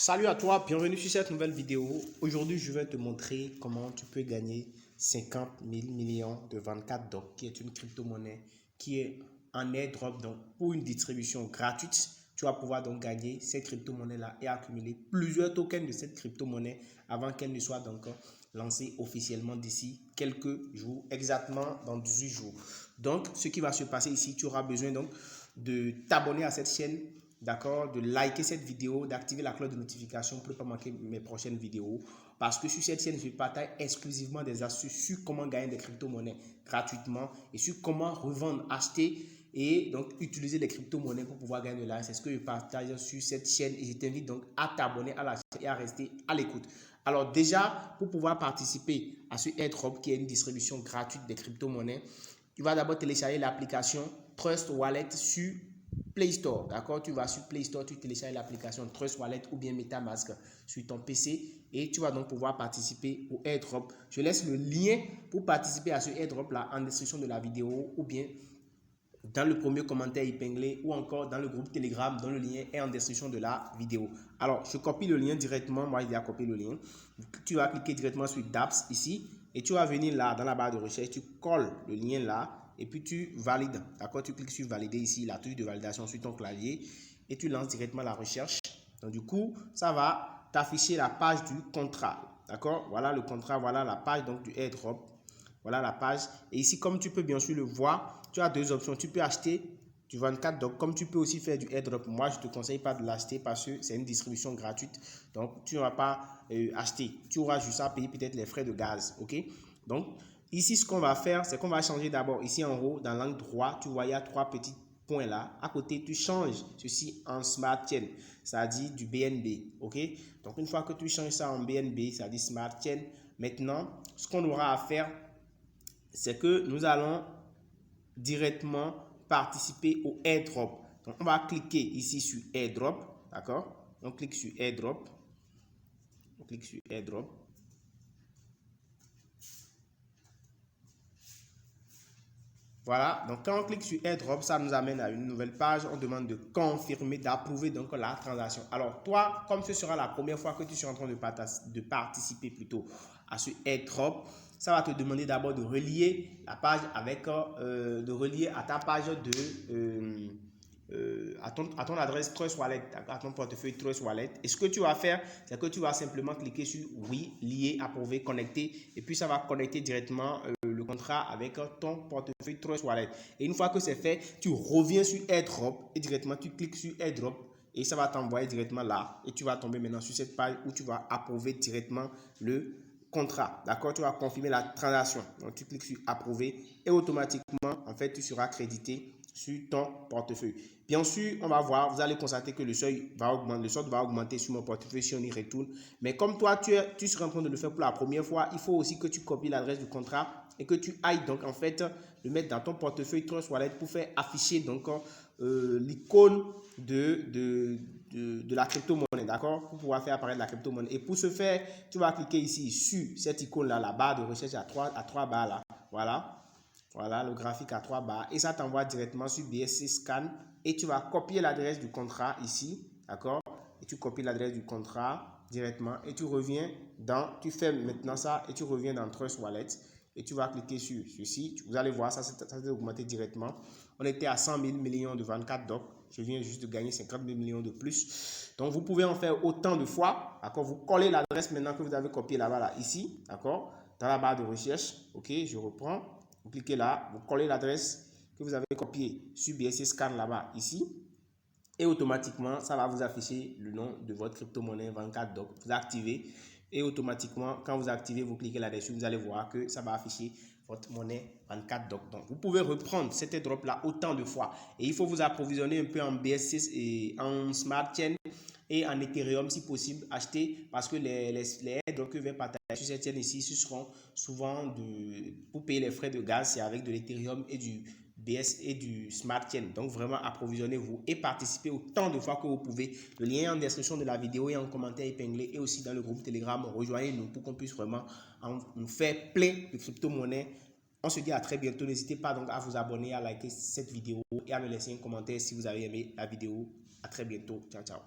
Salut à toi, bienvenue sur cette nouvelle vidéo. Aujourd'hui, je vais te montrer comment tu peux gagner 50 000 millions de 24 DOC, qui est une crypto-monnaie qui est en airdrop. Donc, pour une distribution gratuite, tu vas pouvoir donc gagner cette crypto-monnaie-là et accumuler plusieurs tokens de cette crypto-monnaie avant qu'elle ne soit donc lancée officiellement d'ici quelques jours, exactement dans 18 jours. Donc, ce qui va se passer ici, tu auras besoin donc de t'abonner à cette chaîne, d'accord, de liker cette vidéo, d'activer la cloche de notification pour ne pas manquer mes prochaines vidéos. Parce que sur cette chaîne, je partage exclusivement des astuces sur comment gagner des crypto-monnaies gratuitement et sur comment revendre, acheter et donc utiliser les crypto-monnaies pour pouvoir gagner de l'argent. C'est ce que je partage sur cette chaîne et je t'invite donc à t'abonner à la chaîne et à rester à l'écoute. Alors déjà, pour pouvoir participer à ce airdrop qui est une distribution gratuite des crypto-monnaies, tu vas d'abord télécharger l'application Trust Wallet sur Play Store, d'accord? Tu vas sur Play Store, tu télécharges l'application Trust Wallet ou bien MetaMask sur ton PC et tu vas donc pouvoir participer au airdrop. Je laisse le lien pour participer à ce airdrop là en description de la vidéo ou bien dans le premier commentaire épinglé ou encore dans le groupe Telegram dont le lien est en description de la vidéo. Alors, je copie le lien directement. Moi, j'ai copié le lien. Tu vas cliquer directement sur Dapps ici et tu vas venir là dans la barre de recherche. Tu colles le lien là et puis tu valides. D'accord? Tu cliques sur valider ici, la touche de validation sur ton clavier et tu lances directement la recherche. Donc, du coup, ça va t'afficher la page du contrat. D'accord? Voilà le contrat, voilà la page donc du airdrop. Voilà la page. Et ici, comme tu peux bien sûr le voir, tu as deux options. Tu peux acheter du 24 DOC, comme tu peux aussi faire du airdrop. Moi, je ne te conseille pas de l'acheter parce que c'est une distribution gratuite. Donc, tu n'auras pas acheté. Tu auras juste à payer peut-être les frais de gaz. OK? Donc, ici, ce qu'on va faire, c'est qu'on va changer d'abord. Ici, en haut, dans l'angle droit, tu vois, il y a trois petits points là. À côté, tu changes ceci en Smart Chain, c'est-à-dire du BNB. OK? Donc, une fois que tu changes ça en BNB, c'est-à-dire Smart Chain, maintenant, ce qu'on aura à faire, c'est que nous allons directement participer au airdrop. Donc, on va cliquer ici sur airdrop, d'accord? On clique sur airdrop. On clique sur airdrop. Voilà, donc quand on clique sur airdrop, ça nous amène à une nouvelle page. On demande de confirmer, d'approuver donc la transaction. Alors toi, comme ce sera la première fois que tu seras en train de participer plutôt à ce airdrop, ça va te demander d'abord de relier la page avec, de relier à ta page de, à ton adresse Trust Wallet, à ton portefeuille Trust Wallet. Et ce que tu vas faire, c'est que tu vas simplement cliquer sur oui, lier, approuver, connecter. Et puis ça va connecter directement le contrat avec ton portefeuille Trust Wallet. Et une fois que c'est fait, tu reviens sur airdrop et directement tu cliques sur airdrop et ça va t'envoyer directement là. Et tu vas tomber maintenant sur cette page où tu vas approuver directement le contrat. D'accord? Tu vas confirmer la transaction. Donc tu cliques sur approuver et automatiquement, en fait, tu seras crédité sur ton portefeuille. Bien sûr, on va voir, vous allez constater que le seuil va augmenter, le solde va augmenter sur mon portefeuille si on y retourne. Mais comme toi, tu seras en train de le faire pour la première fois, il faut aussi que tu copies l'adresse du contrat et que tu ailles donc en fait le mettre dans ton portefeuille Trust Wallet pour faire afficher donc l'icône de la crypto-monnaie, d'accord? Pour pouvoir faire apparaître la crypto-monnaie. Et pour ce faire, tu vas cliquer ici sur cette icône-là, la barre de recherche à trois barres là. Voilà. Voilà le graphique à 3 barres et ça t'envoie directement sur BSC Scan et tu vas copier l'adresse du contrat ici, d'accord? Et tu copies l'adresse du contrat directement et tu reviens tu fais maintenant ça et tu reviens dans Trust Wallet et tu vas cliquer sur ceci. Vous allez voir, ça s'est augmenté directement. On était à 100 000 millions de 24 DOC. Je viens juste de gagner 50 000 millions de plus. Donc, vous pouvez en faire autant de fois, d'accord? Vous collez l'adresse maintenant que vous avez copié là-bas, là, ici, d'accord? Dans la barre de recherche, ok? Je reprends. Vous cliquez là, vous collez l'adresse que vous avez copiée sur BSC Scan là-bas, ici. Et automatiquement, ça va vous afficher le nom de votre crypto-monnaie 24 DOC. Vous activez et automatiquement, quand vous activez, vous cliquez là-dessus, vous allez voir que ça va afficher votre monnaie 24 DOC. Donc, vous pouvez reprendre cet airdrop là autant de fois. Et il faut vous approvisionner un peu en BSC et en Smart Chain et en Ethereum si possible, acheter parce que les airdrops que je vais partager sur cette chaîne ici, ce seront souvent pour payer les frais de gaz, c'est avec de l'Ethereum et du BS et du Smart Chain. Donc vraiment approvisionnez-vous et participez autant de fois que vous pouvez. Le lien est en description de la vidéo et en commentaire épinglé et aussi dans le groupe Telegram. Rejoignez-nous pour qu'on puisse vraiment nous faire plein de crypto-monnaies. On se dit à très bientôt. N'hésitez pas donc à vous abonner, à liker cette vidéo et à me laisser un commentaire si vous avez aimé la vidéo. À très bientôt. Ciao, ciao.